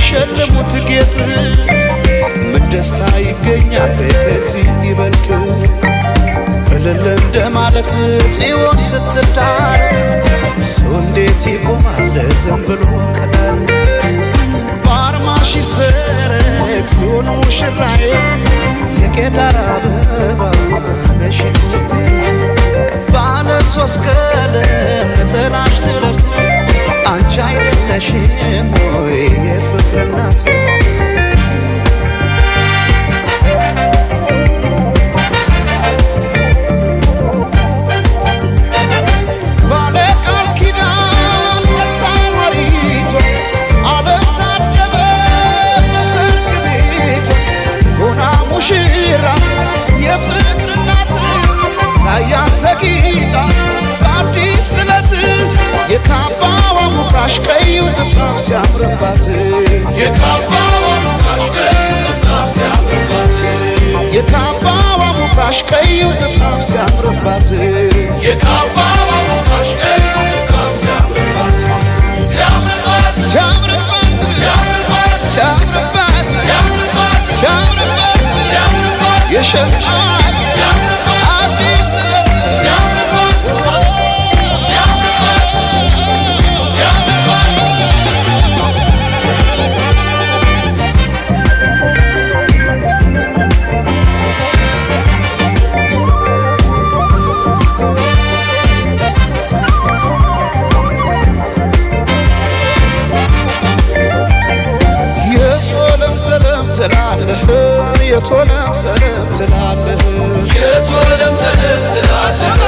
ሸልሙት ጌጥ ምን ደስታ ይገኛል ከዚህ ይበልጥ እልል እንደማለት ጽዮን ስትዳር ሰው እንዴት ይቆማል ዝም ብሎ ከዳር በአርማሽ ይሰረቅ ጽዮን ሙሽራዬ የቄዳር አበባ ነሽ ባለ ሶስት ቀለም ነጠላሽ ትለብጥ አንቺ አይደለሽም ወይ የፍቅር እናት ባለ ቃል ኪዳን ተታወሪቶ ዓለም ታደበ በሰርግ ቤቶ ሆና ሙሽራ የፍቅር እናት ላያንተ ጌታ በአዲስ ጥለት የካባዋ ሙቃሽ ቀዩ ጥፍራፍ ሲያምርባት የካባዋ ሙቃሽ ቀዩ ጥፍራፍ ሲያምርባት የካባዋ ሙቃሽ ቀዩ ጥፍራፍ ሲያምርባት የካባዋ ሙቃሽ ቀዩ ጥፍራፍ ሲያምርባት ሲያምርባት ሲያምርባት ሲያምርባት ሲያምርባት ሲያምርባት ሲያምርባት ሲያምርባት የሸምዓት አዲስ ጥለት ሲያምርባት የቶለም ሰለም ትላለህ የቶለም ሰለም ትላለህ የቶለም ሰለም ትላለህ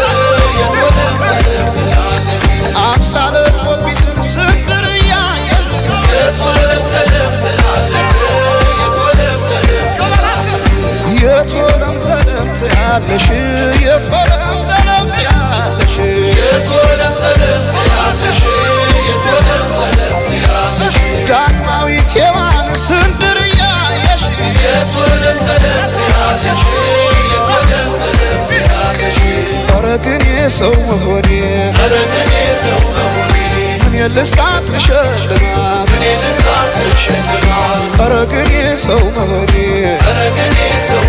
አምሳለ ሞቢትን ስንድር ያየህ የቶለም ሰለም ትላለህ የቶለም ሰለም ትላለህ የቶለም ሰለም ትያለሽ የቶለም ሰለም ትያለሽ የቶለም ሰለም ትያለሽ የቶለም ሰለም ትያለሽ ዳግማዊት ሔዋን ስንድር ያየሽ የቶለም ሰለም ትያለሽ የቶለም ሰለም ትያለሽ ኧረ ግን የሰው መሆኔ ኧረ ግን የሰው መሆኔ ምን ልስጣት ልሸልማት ምን ልስጣት ልሸልማት ኧረ ግን የሰው መሆኔ ኧረ ግን የሰው